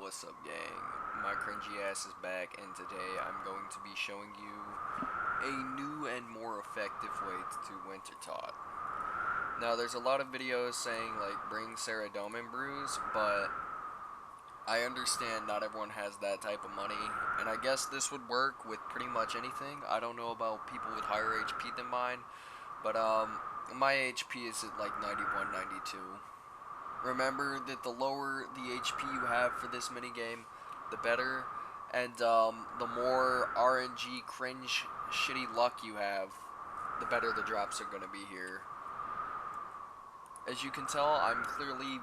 What's up, gang? My cringy ass is back, and today I'm going to be showing you a new and more effective way to Wintertodt. Now, there's a lot of videos saying, like, bring Ceradome brews, but I understand not everyone has that type of money, and I guess this would work with pretty much anything. I don't know about people with higher HP than mine, but, my HP is at, like, 91, 92. Remember that the lower the HP you have for this minigame, the better, and the more RNG cringe shitty luck you have, the better the drops are going to be here. As you can tell, I'm clearly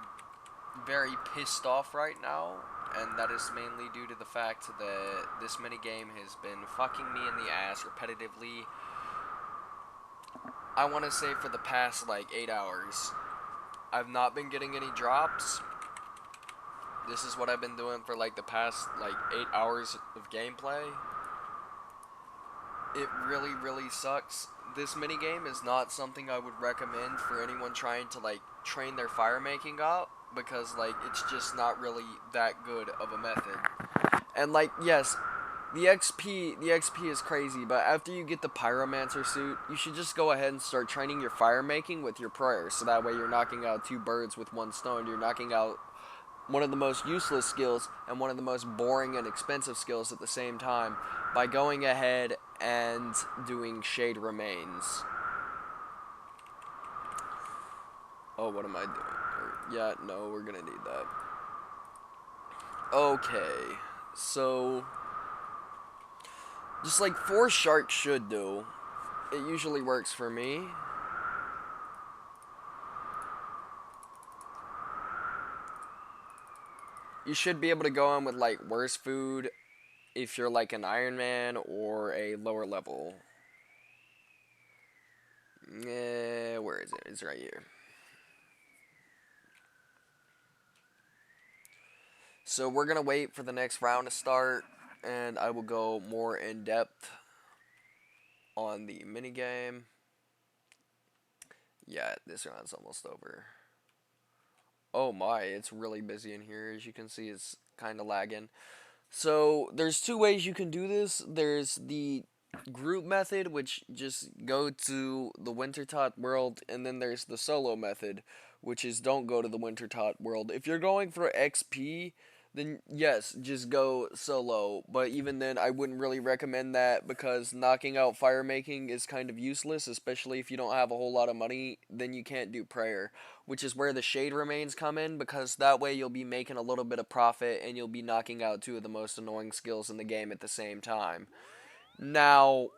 very pissed off right now, and that is mainly due to the fact that this minigame has been fucking me in the ass repetitively. I want to say for the past like 8 hours. I've not been getting any drops. This is what I've been doing for like the past like 8 hours of gameplay. It really sucks. This minigame is not something I would recommend for anyone trying to like train their fire making up, because like it's just not really that good of a method. And like, yes, the XP is crazy, but after you get the Pyromancer suit, you should just go ahead and start training your fire making with your prayers, so that way you're knocking out 2 birds with 1 stone. You're knocking out one of the most useless skills and one of the most boring and expensive skills at the same time by going ahead and doing Shade Remains. Oh, what am I doing? Yeah, no, we're gonna need that. Okay, so just like 4 sharks should do. It usually works for me. You should be able to go in with like worse food if you're like an Iron Man or a lower level. Yeah, where is it? It's right here. So we're gonna wait for the next round to start, and I will go more in depth on the minigame. Yeah, this round's almost over. Oh my, it's really busy in here. As you can see, it's kind of lagging. So there's 2 ways you can do this. There's the group method, which just go to the Wintertodt world, and then there's the solo method, which is don't go to the Wintertodt world. If you're going for XP, then yes, just go solo. But even then, I wouldn't really recommend that, because knocking out fire making is kind of useless, especially if you don't have a whole lot of money. Then you can't do prayer, which is where the Shade Remains come in, because that way you'll be making a little bit of profit and you'll be knocking out 2 of the most annoying skills in the game at the same time. Now,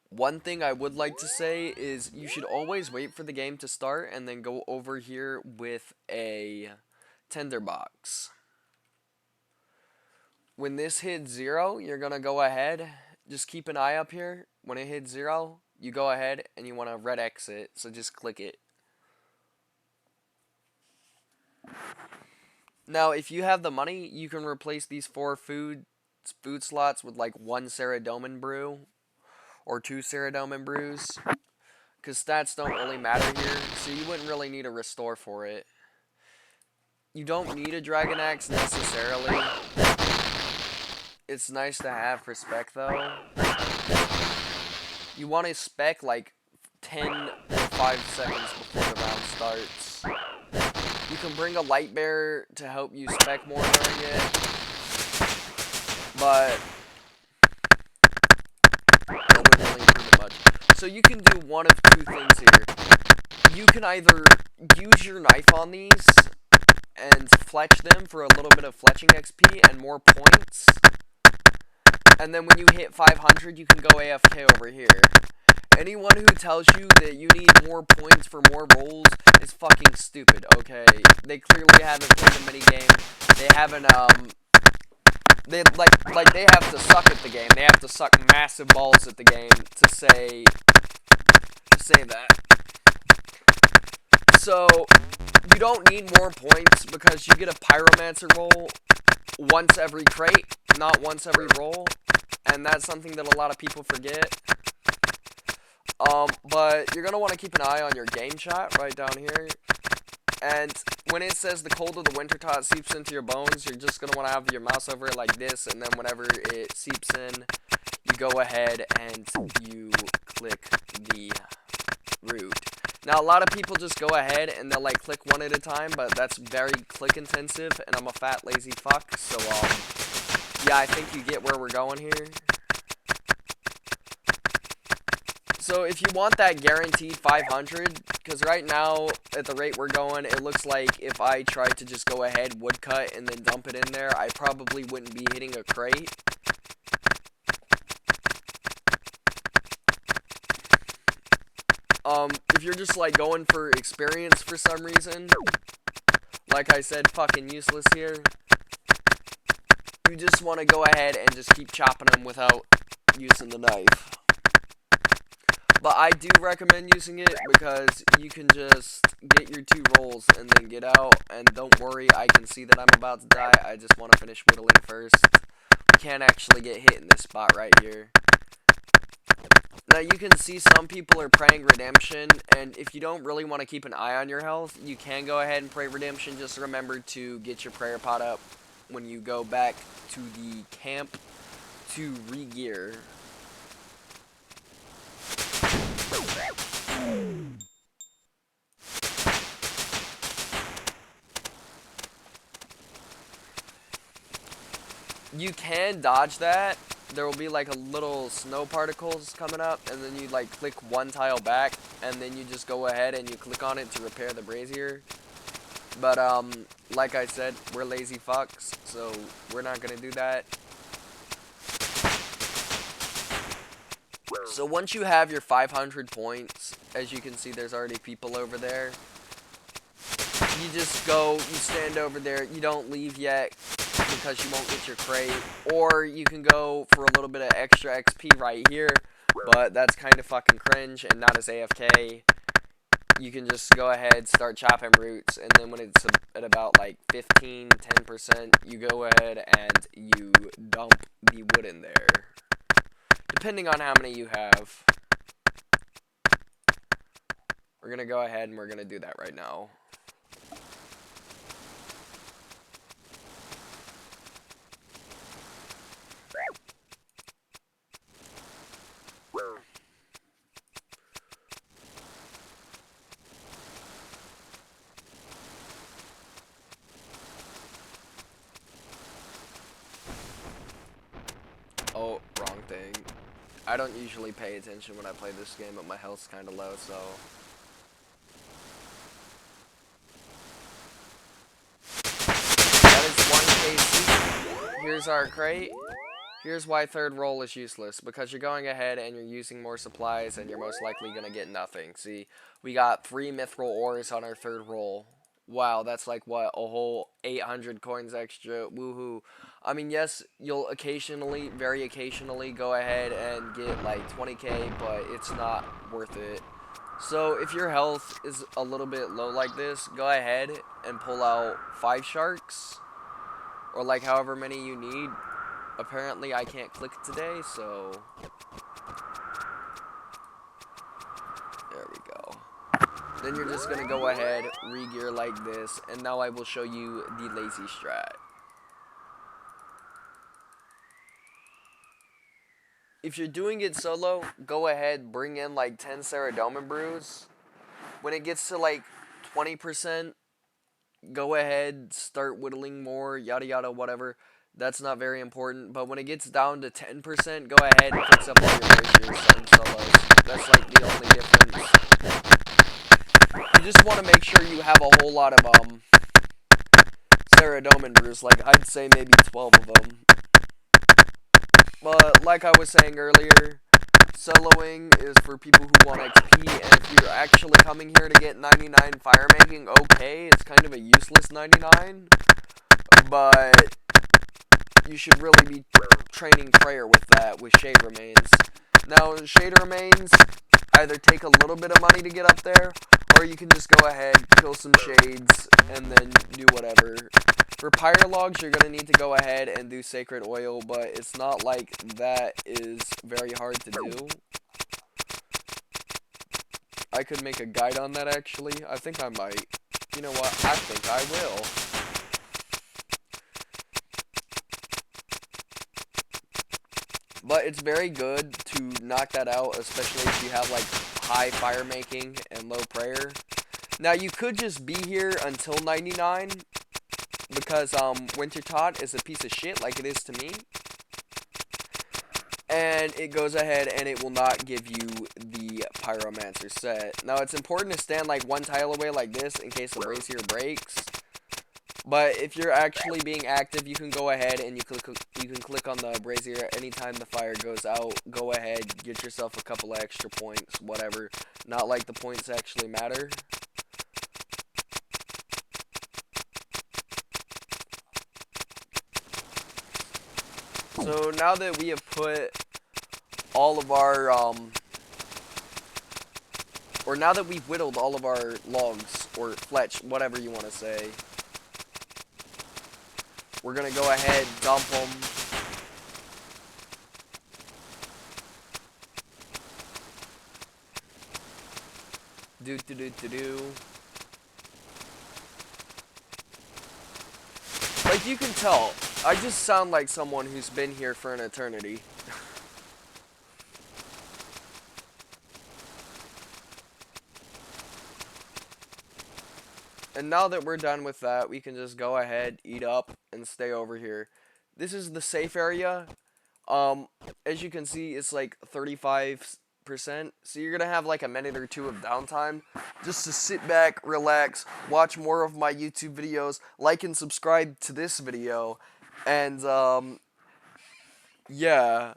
one thing I would like to say is you should always wait for the game to start and then go over here with a tinderbox. When this hits 0, you're going to go ahead, just keep an eye up here. When it hits 0, you go ahead and you want to red exit, so just click it. Now, if you have the money, you can replace these 4 food slots with like 1 Ceradome brew or 2 Ceradome brews, because stats don't really matter here, so you wouldn't really need a restore for it. You don't need a Dragon Axe necessarily. It's nice to have for spec though. You want to spec like 10 or 5 seconds before the round starts. You can bring a light bearer to help you spec more during it, but that wouldn't really improve it much. So you can do one of 2 things here. You can either use your knife on these and fletch them for a little bit of fletching XP and more points, and then when you hit 500, you can go AFK over here. Anyone who tells you that you need more points for more rolls is fucking stupid, okay? They clearly haven't played the minigame. They haven't, they have to suck at the game. They have to suck massive balls at the game to say that. So, you don't need more points, because you get a Pyromancer roll once every crate, not once every roll, and that's something that a lot of people forget. But you're going to want to keep an eye on your game chat right down here, And when it says the cold of the Wintertodt seeps into your bones, you're just going to want to have your mouse over it like this, and then whenever it seeps in, you go ahead and you click the root. Now, a lot of people just go ahead and they'll like click one at a time, but that's very click intensive, and I'm a fat lazy fuck, so yeah, I think you get where we're going here. So if you want that guaranteed 500, because right now, at the rate we're going, it looks like if I tried to just go ahead, woodcut, and then dump it in there, I probably wouldn't be hitting a crate. If you're just like going for experience for some reason, like I said, fucking useless here. You just want to go ahead and just keep chopping them without using the knife. But I do recommend using it because you can just get your 2 rolls and then get out. And don't worry, I can see that I'm about to die. I just want to finish whittling first. We can't actually get hit in this spot right here. Now you can see some people are praying redemption, and if you don't really want to keep an eye on your health, you can go ahead and pray redemption. Just remember to get your prayer pot up when you go back to the camp to re-gear. You can dodge that. There will be like a little snow particles coming up, and then you like click one tile back, and then you just go ahead and you click on it to repair the brazier. But like I said, we're lazy fucks, so we're not gonna do that. So once you have your 500 points, as you can see, there's already people over there. You just go, you stand over there, you don't leave yet because you won't get your crate, or you can go for a little bit of extra XP right here, but that's kind of fucking cringe and not as AFK. You can just go ahead, start chopping roots, and then when it's at about like 15-10%, you go ahead and you dump the wood in there, depending on how many you have. We're gonna go ahead and we're gonna do that right now. Oh, wrong thing. I don't usually pay attention when I play this game, but my health's kind of low, so... That is 1 KC. Here's our crate. Here's why 3rd roll is useless. Because you're going ahead and you're using more supplies, and you're most likely going to get nothing. See, we got 3 mithril ores on our 3rd roll. Wow, that's like, what, a whole 800 coins extra. Woohoo. I mean, yes, you'll occasionally, very occasionally, go ahead and get like 20k, but it's not worth it. So if your health is a little bit low like this, go ahead and pull out 5 sharks, or like however many you need. Apparently I can't click today, so there we go. Then you're just gonna go ahead, re-gear like this, and now I will show you the lazy strat. If you're doing it solo, go ahead, bring in like 10 Ceradoma brews. When it gets to like 20%, go ahead, start whittling more, yada yada, whatever. That's not very important. But when it gets down to 10%, go ahead and fix up all your braziers and solos. That's like the only difference. You just want to make sure you have a whole lot of Ceradoma brews. Like I'd say maybe 12 of them. But like I was saying earlier, soloing is for people who want XP, and if you're actually coming here to get 99 fire making, okay, it's kind of a useless 99, but you should really be training prayer with that, with shade remains. Now, shade remains either take a little bit of money to get up there, or you can just go ahead, kill some shades, and then do whatever. For pyre logs, you're going to need to go ahead and do sacred oil, but it's not like that is very hard to do. I could make a guide on that, actually. I think I might. You know what? I think I will. But it's very good to knock that out, especially if you have like high fire making and low prayer. Now you could just be here until 99 because Wintertodt is a piece of shit like it is to me. And it goes ahead and it will not give you the Pyromancer set. Now it's important to stand like one tile away like this in case the brazier breaks. But if you're actually being active, you can go ahead and you can click on the brazier anytime the fire goes out. Go ahead, get yourself a couple of extra points, whatever. Not like the points actually matter. So now that we have put all of our or now that we've whittled all of our logs or fletch, whatever you want to say, we're gonna go ahead, dump them. Like you can tell, I just sound like someone who's been here for an eternity. And now that we're done with that, we can just go ahead, eat up, and stay over here. This is the safe area. As you can see, it's like 35%. So you're gonna have like a minute or two of downtime just to sit back, relax, watch more of my YouTube videos, like and subscribe to this video, and yeah.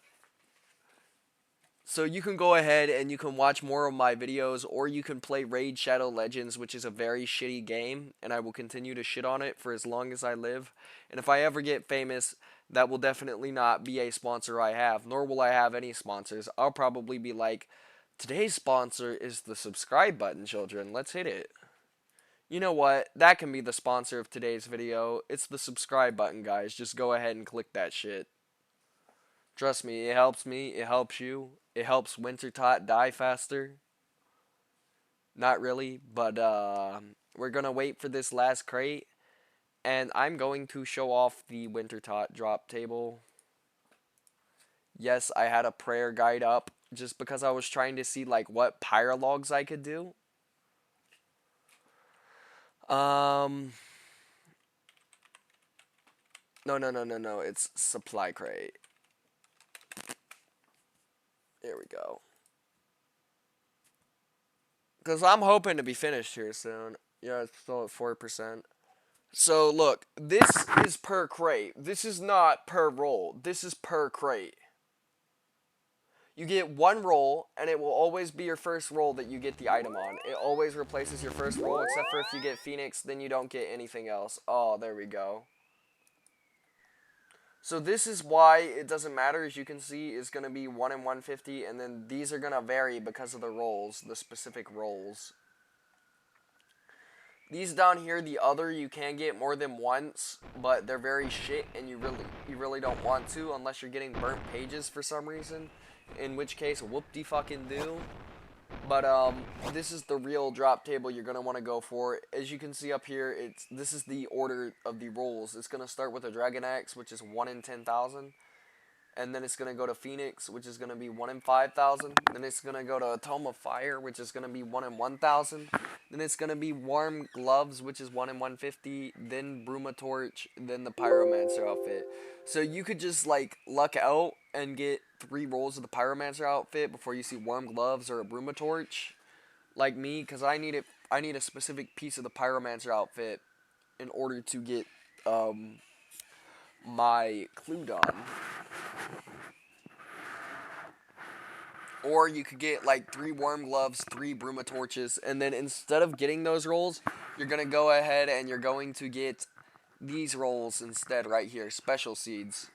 So you can go ahead and you can watch more of my videos, or you can play Raid Shadow Legends, which is a very shitty game, and I will continue to shit on it for as long as I live. And if I ever get famous, that will definitely not be a sponsor I have, nor will I have any sponsors. I'll probably be like, today's sponsor is the subscribe button, children. Let's hit it. You know what? That can be the sponsor of today's video. It's the subscribe button, guys. Just go ahead and click that shit. Trust me, it helps me, it helps you, it helps Wintertodt die faster. Not really, but we're gonna wait for this last crate, and I'm going to show off the Wintertodt drop table. Yes, I had a prayer guide up, just because I was trying to see like what pyrologs I could do. No, it's supply crate. There we go. Because I'm hoping to be finished here soon. Yeah, it's still at 4%. So, look, this is per crate. This is not per roll. This is per crate. You get one roll, and it will always be your first roll that you get the item on. It always replaces your first roll, except for if you get Phoenix, then you don't get anything else. Oh, there we go. So this is why it doesn't matter, as you can see, it's going to be 1 in 150, and then these are going to vary because of the rolls, the specific rolls. These down here, the other, you can get more than once, but they're very shit, and you really don't want to unless you're getting burnt pages for some reason, in which case, whoop-de-fucking-do. But this is the real drop table you're gonna want to go for. As you can see up here, this is the order of the rolls. It's gonna start with a Dragon Axe, which is 1 in 10,000. And then it's going to go to Phoenix, which is going to be 1 in 5,000. Then it's going to go to Tome of Fire, which is going to be 1 in 1,000. Then it's going to be Warm Gloves, which is 1 in 150. Then Bruma Torch. Then the Pyromancer outfit. So you could just, like, luck out and get 3 rolls of the Pyromancer outfit before you see Warm Gloves or a Bruma Torch. Like me, because I need a specific piece of the Pyromancer outfit in order to get, my clue done. Or you could get like 3 Warm Gloves, 3 Bruma Torches, and then instead of getting those rolls, you're going to go ahead and you're going to get these rolls instead right here, Special Seeds.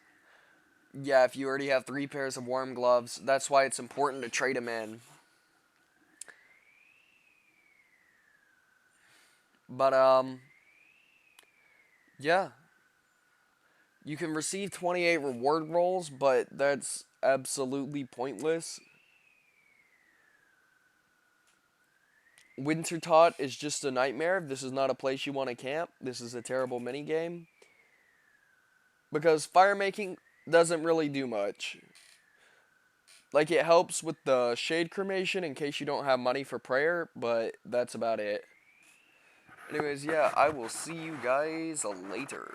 Yeah, if you already have 3 pairs of Warm Gloves, that's why it's important to trade them in. But, yeah. You can receive 28 reward rolls, but that's absolutely pointless. Wintertodt is just a nightmare. This is not a place you want to camp. This is a terrible minigame. Because fire making doesn't really do much. Like, it helps with the shade cremation in case you don't have money for prayer, but that's about it. Anyways, yeah, I will see you guys later.